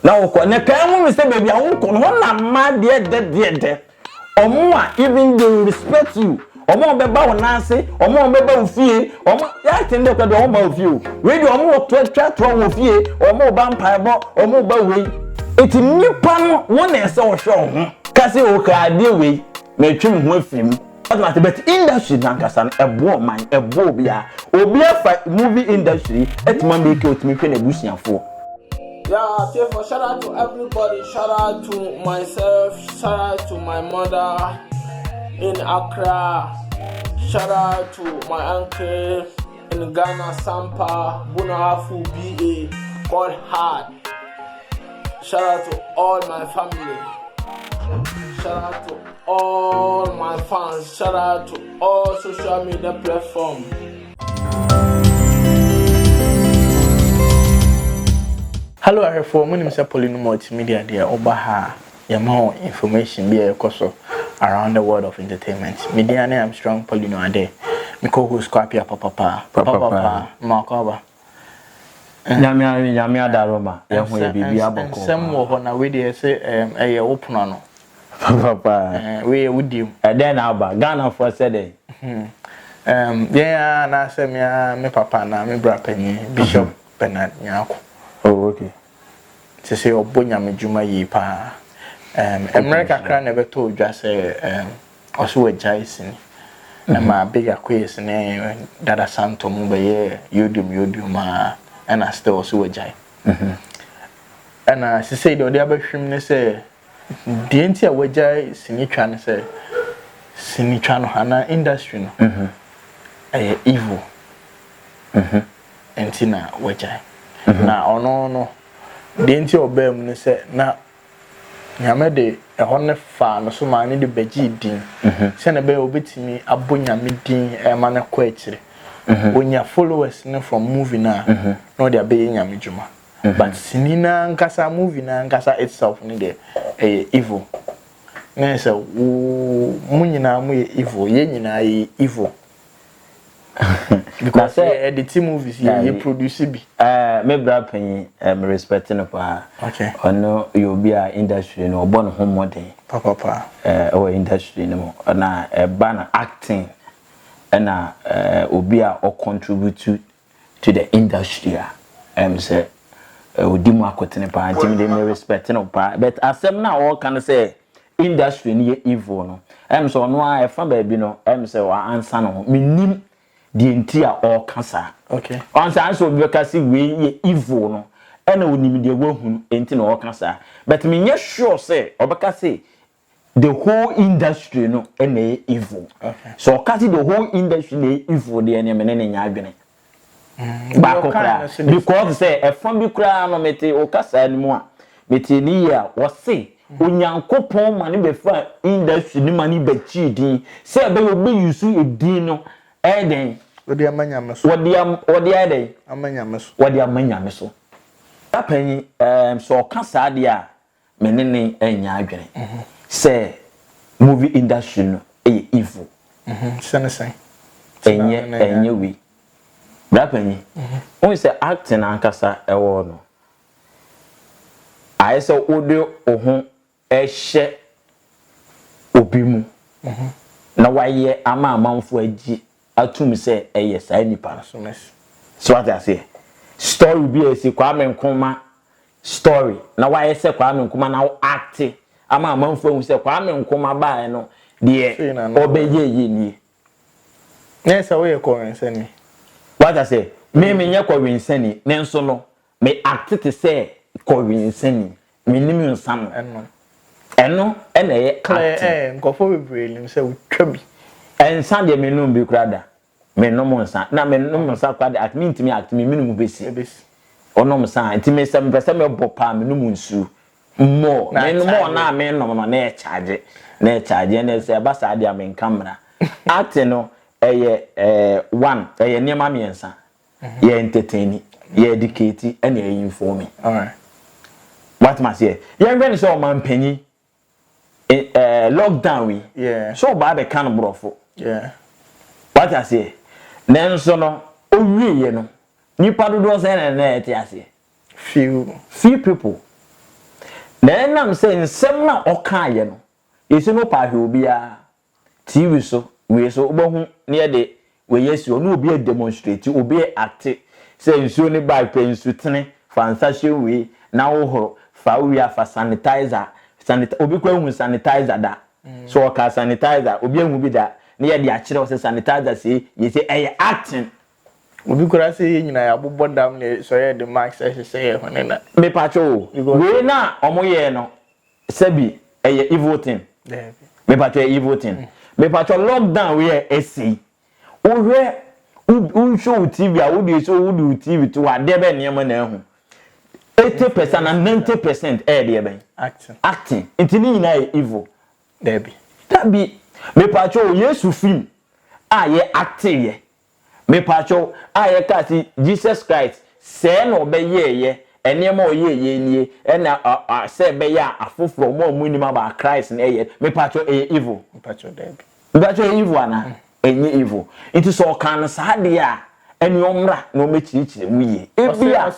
Now na kan mu say baby awuko no na ma de omo a even they respect you omo beba wo nanse omo beba wo fie omo ya tende ko de omo ba wo fie we de omo twa wo fie omo ba mpaebo omo ba we eti nipa no wo na ese wo hwe ho ka se wo ka de we na twem ho afim but industry na nkasa ebo man ebo bia obi afa movie industry etima make otimi hwe na busuafo. Yeah, therefore, shout out to everybody. Shout out to myself. Shout out to my mother in Accra. Shout out to my uncle in Ghana, Sampa, Bunahafu, BA, called Hard. Shout out to all my family. Shout out to all my fans. Shout out to all social media platforms. Hello, everyone. My name is Poleeno Multimedia. There, Obaha, more information be around the world of entertainment. Media, I am strong. Poleeno Ade. My co-host Quappiah, Papa, Markoba. Nyamia daroma. Yahu bibi aboko. Some more na we dey say eh open no. Papa. We with you. Then aba Ghana for said yeah, na say me papa na me bra panyin Bishop Bernard Nyarko. Oh, okay. To say obonya me juma yi pa. America cran never told just say also a jason. My bigger quiz ne dada santo mu be YouTube ma and I still also a jai. And she said the other hwim ne say the entia we jai sinitwa ne say sinitwa no hana industry no. Evil. Entina we jai. Na ono no de nti obam ne se na nyame de ehon ne fa no so ma ne de bagi din se na be obetimi abonyame din e ma ne kwa akire onya followers ne from movie na no de be nyame djuma but sinina nkasa movie na nkasa itself ne de evil ne se mu nyina mu evil ye nyina ye evil. Because the team movies you produce be me bra pan me respecting no pa. Okay. Ono you be a industry no born home modern. Papa. Our industry no na ban acting na obi a or contribute to the industry say odi mu akotene pa ntim de me respecting no pa but asem na all can say industry ni evil no so no a fa ba bi no say wa answer no minim the entire or cancer. Okay. Once I saw because we evil no, and we need the woman into no cancer. But me yes sure say or because the whole industry no any evil. Okay. So cause the whole industry evil the enemy in yagene. Because say a from be cry no mete o kasa anymore. Mete ni ya was say Onyankopon mani be fa industry ni mani be chi din. Say be obi use e din no Eden. Wodi amanyame so. Wodi eden. Amanyame so. Wodi amanyame so. Tapani so ka saade a menene enya adwene. Say movie industry no evil. Senese. Enye we. Tapani. When say acting ankasa ewo no. Aye say odi ohun ehye obi mu. Na waye ama amanfo agi atum say yes I nipa so mes so what I say story be esi Kwame Nkrumah story na why say Kwame Nkrumah na act ama amanfo hu say Kwame Nkrumah ba no de obeye ni na say we ko nsani what I say me nye ko nsani ne nso no me act to say ko nsani me nim nsam eno ena ye clear nkofo bebre nim say utwa bi ensa de menum bi krada menum nsa na menum nsa krada at me ntimi act me menum besi onom sa ntimi se mpese me bopa menum nsu mo menum na menum no na e charge na se ba sa de amen camera act no one niam amiensa ye entertain ye educate and ye inform. All right. What must ye when so man penny lockdown we so ba be kan brofo what I say then so no owie ye no nipa dodo say na eti ase few people then I'm saying some na oka ye no yesi no pa hwe obi a TV so we so obohu near the we yes you no obi demonstrate obi act say nsuo ne bag pe nsu tene fansa hwe we na wo horo fa we afa sanitizer obi kwa hu sanitizer da so ka sanitizer obi hu bi da ne ye de a kire o say sanitizer say yesi eye acting obi kura say nyina ya bobbo dam ne so ye the max say hone na me pacho we na omoye no sabi eye evil thing me pacho evil thing me pacho lockdown we esi ohwe u show TV a wo so wo TV to ade be ne ma na hu 80% and 90% de ben acting intini nyina evil that be me pacho yesu film a ye acting ye me pacho aye ka si Jesus Christ say no be ye enema oyeye nie na say be ya afoforo mo munima ba Christ na ye me pacho evil me pacho evil ana enye evil it is all kan sa de a eni omra na o mechirichire mu ye ebia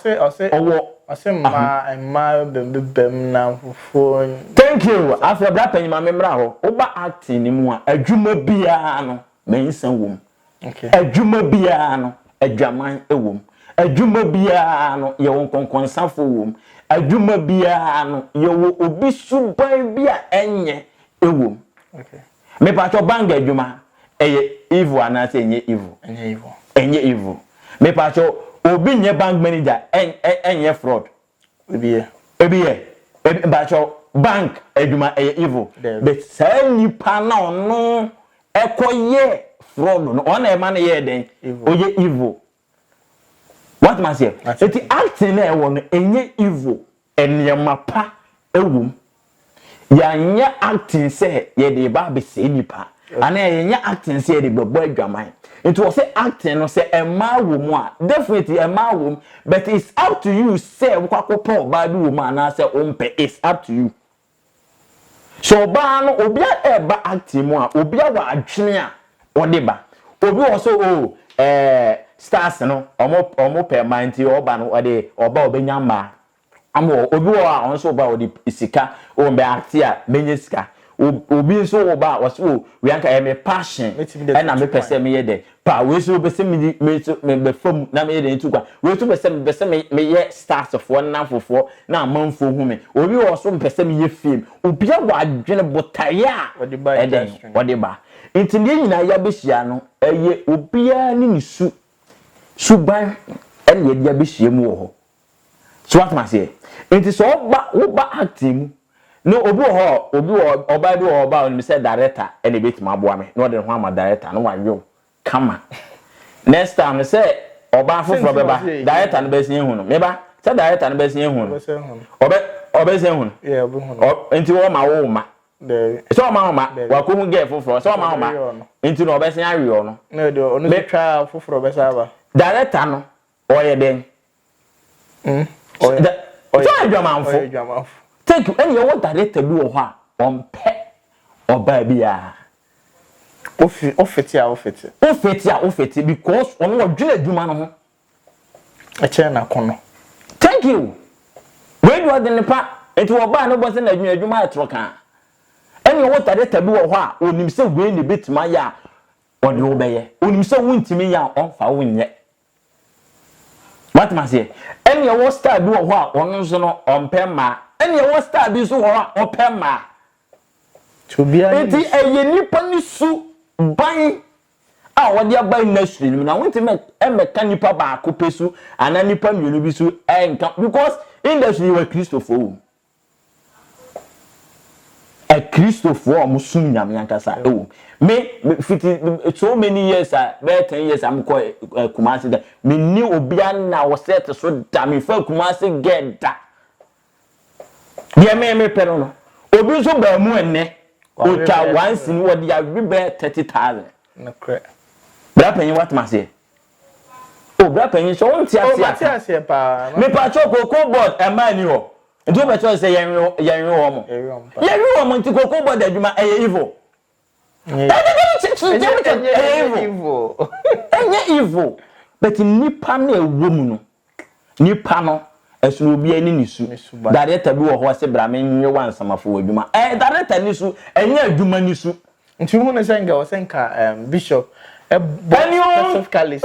ma bem na fofo thank you after bra panyima memra ho oba acting ni mu a adwuma bia no mensan wom adwuma bia no adwaman ewom adwuma bia no ye won konkonsanfo wom adwuma bia no ye wo obi suban bia enye ewom me pacho bang adwuma eye evil anase enye evil me pacho obi nye bank manager enye fraud ebiye pacho bank adwuma eye evil but say nipa na ono ekoye fraud no on e man ye den oye evil what man say eti acting na e won enye evil enema pa ewum ya nya acting say ye de ba be say nipa ana ye nya acting say de bebo adwaman it was say acting no say ema wo mu a definitely ema wo but it's up to you say wo kwakopon ba bi wo mu ana say ompe it's up to you so ba no obi a eba acting mu a obi a wa adwene a odeba obi also stars no omo permanent oba no ode oba obenya ma amo obi wo a onso oba ode isika o mbe acti a menye sika obi so oba waso we anka me passion na me pese me ye de pa we so pese me be fam na me ye de ntukwa we so pese me ye stars of one na fofo na amanfo hu me obi wo so pese me ye film obi a wa adwene botaya ode ba intindi nyina ya behia no eye obia ni nisu suban ene ye dia behia mu wo ho so what ma say inti so oba acting no obi oba bi oba on me say director ene betima aboa me no de ho ama director no wayo kama next time say oba foforo beba director no be sin hu no me ba say director no be sin hu no obe sin hu no yeah obi hu no inti wo ma wo ma so ma wa ko hu get foforo so ma ma inti no obe sin awi no no de onu se twa foforo be saba director no oye den so adwamanfo thank you and you want director bi wo ho a on pe oba bia ofeti because on wo dwene adwuma no ho a che na kono thank you when you are the nepa it wo ba no bo se na adwuma atro kan and you want director bi wo ho a onim se we ne betima ya ode wo beye onim se wuntimi ya on fa wonye what man say and you want star bi wo ho a ono so no on pe ma ene wo star bi so ho a opema to bia enti eye nipa ni su ban a wodi aban industry ni na wonti me emeka nipa ba ko pesu ana nipa mienu bi su enka because industry we Christopher a Christopher am sun nyam yankasa me so many years about 10 years am ko Kumasi da me ni obia na wo set so da me fa Kumasi get da ye me pero no obi so ba mu enne o twa once ni wodi ya ribe 30,000 na kre bra penyi what ma say o bra penyi so won ti asia pa me pa cho cocoa board e ma ni ho ndo be cho say yen wo mo nti cocoa board adwuma e evil enye evil but nipa na ewo mu no nipa no esu obi ani nisu director bi wo ho se bra me nwe wan samafo adwuma director nisu enye adwuma nisu nti hu ne senga o senka bishop specifically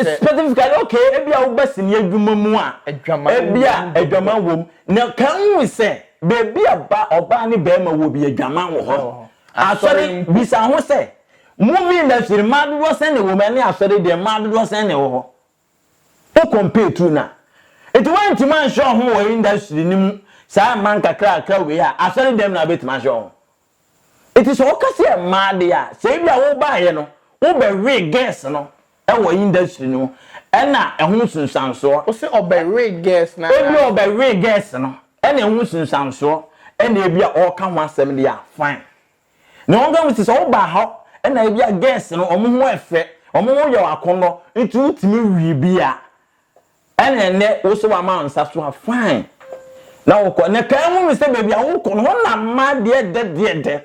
okay ebia wo basi ne adwuma mu a ebia adwuma wom na kan wi se bebi aba oba ne be ma wo bi adwuma wo ho asori bisa ho se movie industry mad do sen ne wo ma ne asori de mad do sen ne wo ho o compare to na it went to man show ho wo industry nim sa man kakra we a asori dem na bet man show it is okase mad ya se bia wo ba ye no wo be re guess no e wo industry no e na ehun sunsanso o se obe guess na e bia obe re guess no e na ehun sunsanso e na bia o ka ho asem de ya fine na won ga mti so wo ba ha e na bia guess no omo ho efe omo ho ye akono nti utimi wi bia e na ne wo so wa ma nsa so fine na wo ko na kan mu se bia wo ko no na ma de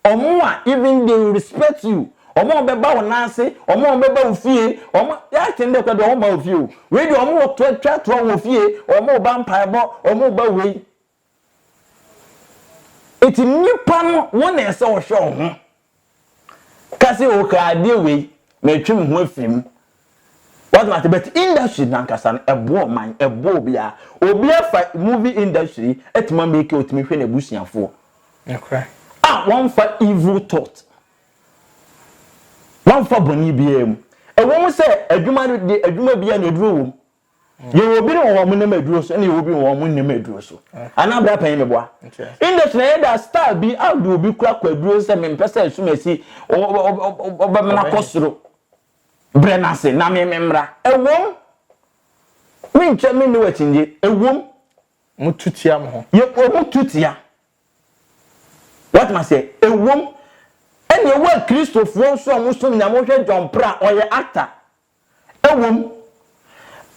omo a even they respect you omo beba wonase omo beba ofie omo ya tinde kwado omo ofie we do omo twa ofie omo ba mpaebo omo ba we eti nipa no won ese wo hwe ho kasi o ka de we metwem ho afim what matter but industry nankasa no ebo man ebo bia obi afa movie industry etima make otimi hwe na busuafo okay one for evil thought one for boni biem e won say adwuma bia na aduro wom ye obi no wo mo na maduro so na ye obi wo mo na maduro so ana bra pan me boa industry na da star bi adu obi kura kwaduro se me mpesa asumasi oba me na kosoro brenase na me memra e wom me nche me ne watinje e wom mututia mo ho ye mututia what must say a woman and your word Christoph won so muslim na mo hwe John Pra or your actor a woman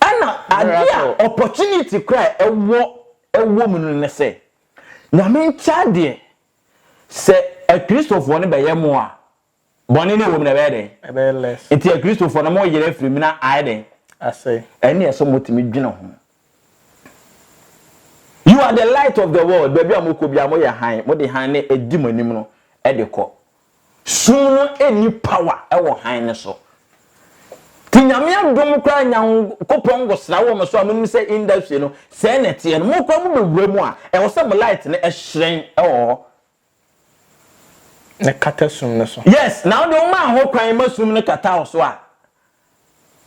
and idea opportunity cry a woman ne say na me chade say a Christoph won be yemo a boni ne woman be den less it a Christoph na mo yere free me na I den I say any so motimi dwene ho. You are the light of the world. Baby amoko bia mo ye han. Mo de han ne edi manim no e de ko. Sum no eni power e wo han ne so. Tinyame adom kra nyan kopon gosra wo me so amun se industry no se ne tie no mo kwa mo bewura mu a e wo se mo light ne e hyen e wo. Ne kata sum ne so. Yes, now the man ho kwan masum ne kata wo so a.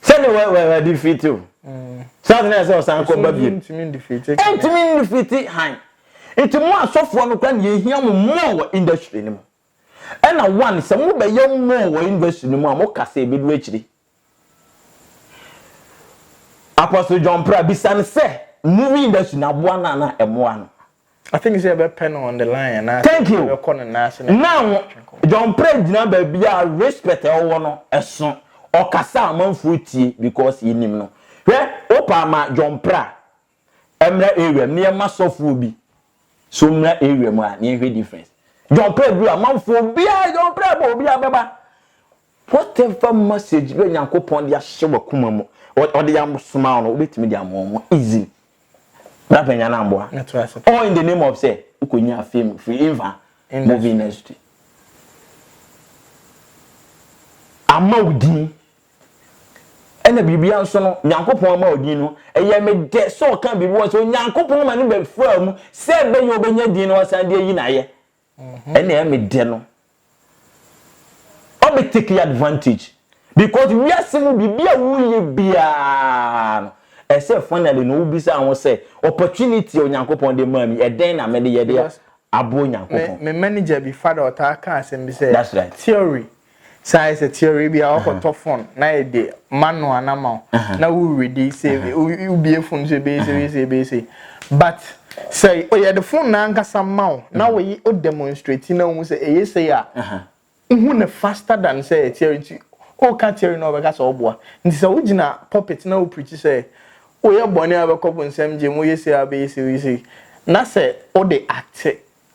Se ne we defeat you. Something else was uncle baby. Entimin defeat han. Enti mo asofo no kwa ne hia mo mo industry ni mo. E na one se mo be ye mo industry ni mo a mo kasa e bedu akiri. Apostle John Pra bisan se movie industry na boa na emoa no. I think it's a pen on the line and thank you. Now John Pra gina ba bia respect e wo no eso o kasa amanfo tie because yinim no. Opa ma John Pra emra area ne ma sofo bi so mra area mu a ne hwe difference John Pra bi amanfo bia John Pra bo bia beba whatever message be Nyankopon dia hye wakuma mu o de yam smile no obetimi dia mo easy bra penya na mboa all in the name of say ukonya fame free inva movie industry amaudi ena bibia nso no Nyankopon ma odin no eye me de so kan bibi wo so Nyankopon ma ne be fra mu se be ye obenya din no wasan de yi na ye ena e me de no obe take advantage because we are seeing bibia wo ye bia no e say finally no ubisa won say opportunity o Nyankopon de ma mi e den na me de ye de abo Nyankopon me manager bi father otaka asem bi say that's right theory size a theory be our phone na e de manual na ma na we ready say we be phone say be but say oh yeah the phone na nkasa ma na we o demonstrate na we say e say a who na faster than say theory o ka theory na obeka so oboa nti say we gina puppet na we preach say o ye bone abekọ nsem je mo ye say abe say na say o de act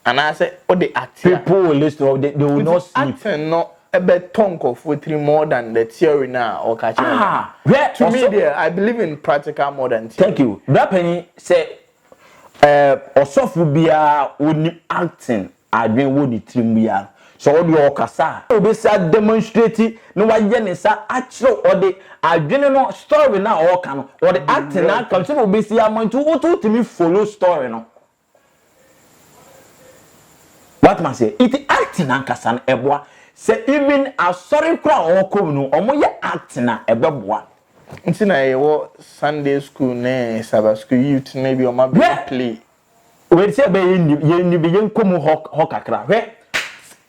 and I say o de act people will listen they will not sleep no a tongue of 3 more than the theory now or catching. To me there, I believe in practical more than theory. Thank you. That penny say osofu bia oni acting adwen wo di trim bia so wo de okasa obesa demonstrate no waje ne sa achiro ode adwen no story na oka no ode acting na come so obesi amontu wo to me follow story no what man say it acting na kasa na eboa say even a sorry kra okom no omo ye acting na ebeboa nti na yewo Sunday school na Sabbath school youth maybe o ma be play we say be ye be yenkom ho kakra hwe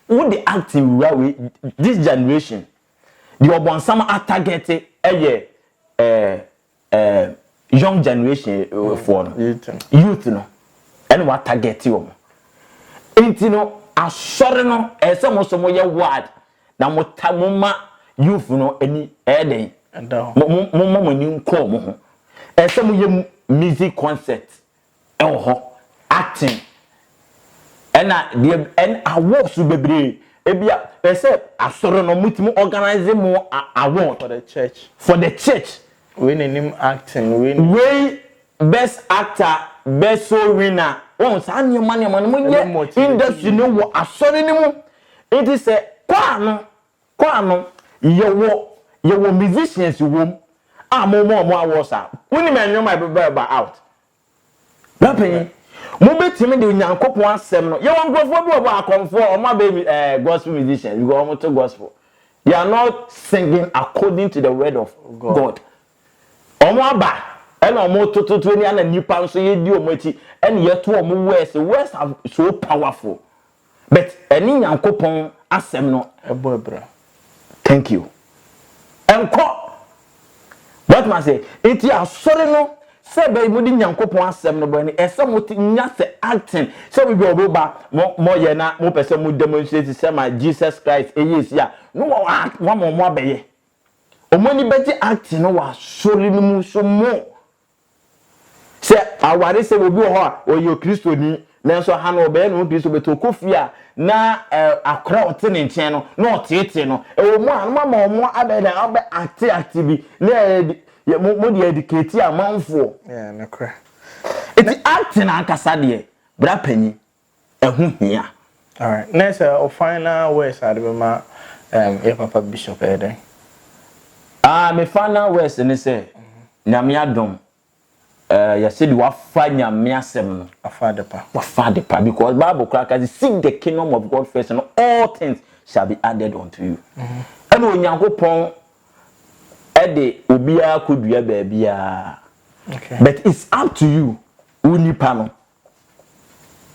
wo the acting we this generation the obonsam target young generation for youth no and what target you enti no asore no ese mo so mo ye word na mo tamoma youth no ani eden mo ni nko mo ho ese mo ye music concert ho acting and awards bebre ebia ese asoro no mutimi organize mo award for the church we name acting we best actor best soul winner won sa nyoma mo ye industry no wo asoro ni mu it is kwano yewo musicians wo mo awards a woni me nyoma be out rapin mo betimi de nyankopon asem no ye won grofo bi obo akonfo o ma be gospel musicians you go on to gospel they are not singing according to the word of God omo aba e na omo tototo ni ana nipa nso ye di omo ati and ye to omo words are so powerful but any nyankopon asem no ebra thank you enko what man say it ya sorry no sebe mu di nyankopon asem no bani ese mo nya se acting so we be oboba mo ye na mo pese mo demonstrate say my Jesus Christ yes ya no wa mo abeye omoni beji acting no wa sori no mu so mo se aware se obi ho a oyo Kristo ni nanso ha no be no Kristo beto kofia na akra otene nchen no na otete no e mo an mo abeda obe acti bi na mo de educate amanfo na kra it acting akasa de bra pani ehu hia all right next final words adema papa Bishop Eden me final words ni say nyame adom ya said wa fa nyame asem no afa depa because Bible crackers seek the kingdom of God first and all things shall be added unto you and onyankopon ede obia kodua baabia okay but it's up to you unipa no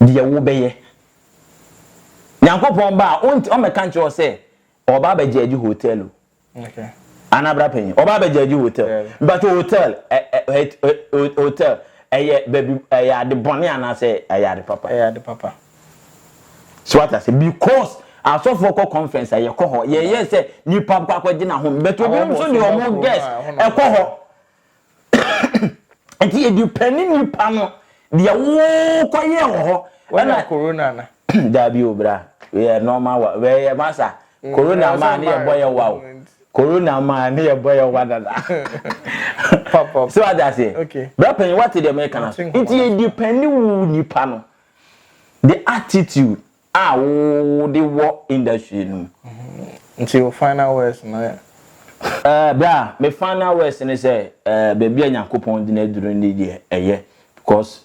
de wo beye nyankopon ba o me kan cho say oba ba jaji hotel okay anabra pen oba ba jaji hotel but hotel hotel baby ade boni ana say ade papa so what I say because aso for conference ye ko ho ye say ni papa kwa gina ho but obi so ni omo guest e ko ho enti e depend ni pa no de wo ko ye ho na corona na da bi obra we normal we ye masa corona man ye boy wow corona man ye boy wadada papa so what I say okay bra pen what the American enti e depend wu ni pa no the attitude wo the work industry no until final words na bra me final words ni say baby nyankopon di na duru ni die because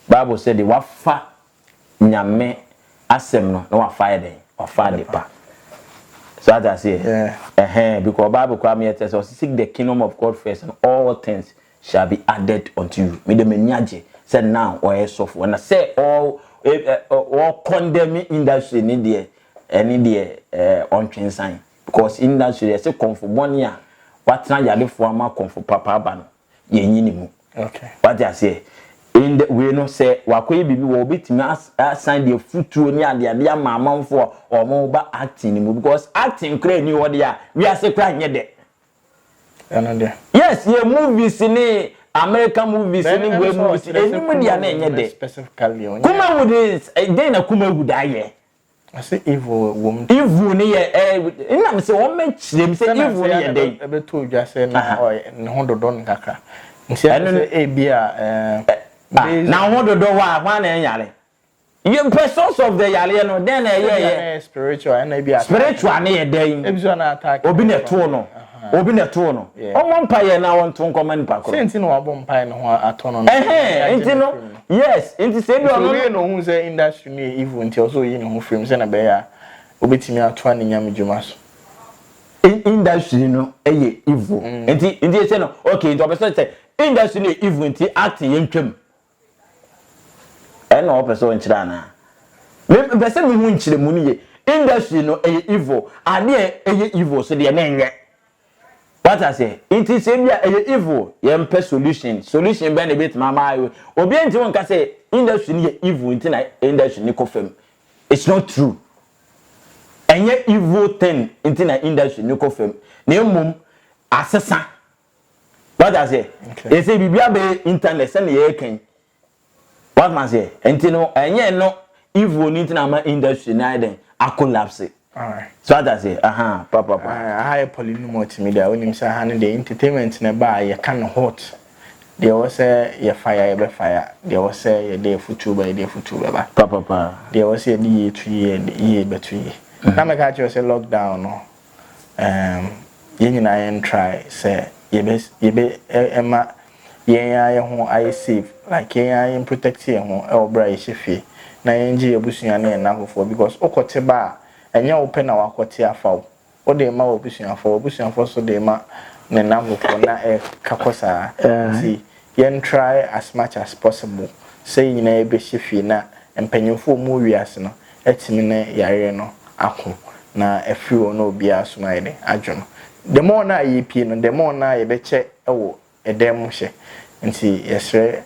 Bible said the wafa nyame asem no na wafa eden wafa depa so that I say because Bible kwa me tell us seek the kingdom of God first and all things shall be added unto you me de menyaje said now or soft when I say all condemning industry ni there any there on train sign because industry say comfort money a what na yade for ama comfort papa aba no ye nyini mu okay what I say in the we no say wakoye bibi wo betimi assign the futuo ni ade ade ama amanfo o mo ba acting ni mu because acting kra ni wo de a we ase kra nye de yes ye movies ni American movies ni we movies any media na nye de specifically Kumawood is dey na Kumawood aye I say evil woman evil ni ye ina me say wo me chirem say evil ni ye dey e be to dwa say na o ne ho dodon kaka nsia say e bia Now what do one and yale? You persons of the yale no then spiritual and be spiritual near day. Attack. Obin a tono. Obin a tono. Oh, one pie now on to comment back. Since in our bomb pie no a tono. Yes, into say no who's the industry evil until so you know films and a bear. Obit me out 20 yamijumas. Industry no evil. Inti say no okay, the person say industry evil inti acting yentwem. E no person nchira na. Me person me hu nchire mu ni industry no evil. Ade evil so de na enye. What I say? Inti say bia evil, yempe solution. Solution be na bit mama ayo. Obi enti won ka say industry ni evil inti na industry ni kofem. It's not true. Enye evil thing into na industry no confirm na emum asesa what I say e say bibia be internet say na ye kan what man say enti no enye no evil into na ma industry na den a collapse alright so what I say papa I Poleeno Multimedia onim say ha the entertainment na ba ye kan hot there was ye fire ye be fire there was ye dey futu ba papa there was ye dey 2 ye be 2 ye na me catch you say lockdown no ye nyina yen try say ye be ema ye ho I safe like ye protect ye ho e obra ye hyefe na ye ngi ebusua na na hofo because okote ba enye open na wakote afaw o de ma obusua so de ma na na hofo na e kakosa see yen try as much as possible say nyina ye be hyefe na empanyefo mu wiase no etimi na yare no ako na efiri no obi asoma adwono the more na yepie no the more na yebeche ewo edem hye nti yesre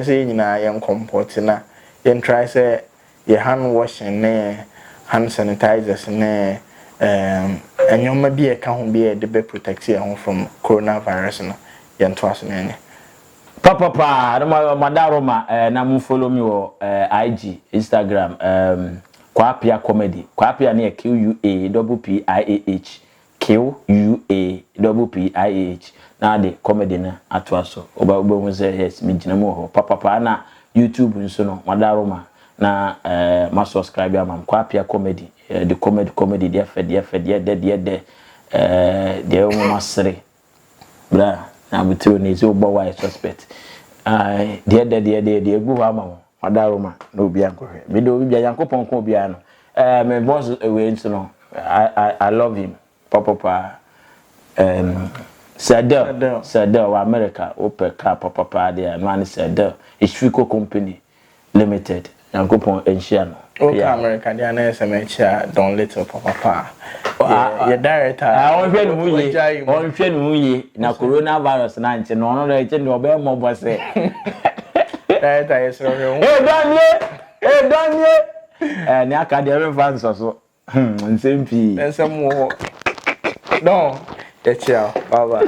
say nyina ye comport na ye try say ye hand washing ne hand sanitizers ne enyoma bi e ka ho bi e de be protect ye from coronavirus no ye nto aso na nye papa madaroma na mu follow me on IG Instagram Quappiah comedy. Quappiah near QUAPPIAH. QUAPPIAH. Now the comedy na atwaso. Oba we say yes, me gina mo ho. Papa na YouTube nso no madaroma na ma subscribe am Quappiah comedy. The comedy there fed there o masre. Bra na butiro ne zo bo why suspect. There go ama madaroma no obi ankohwe me do obi yankopon ko obi ano my boss we nso no I love him papa Sadel wa America open car papa there no an Sadel Ishfiko company limited yankopon enhia no okay America there na SMH don little papa your director on hwe no ye na coronavirus na nche no no eche no be mo bose director is so Daniel ni aka de fans so nsem pi nsem wo no eche baba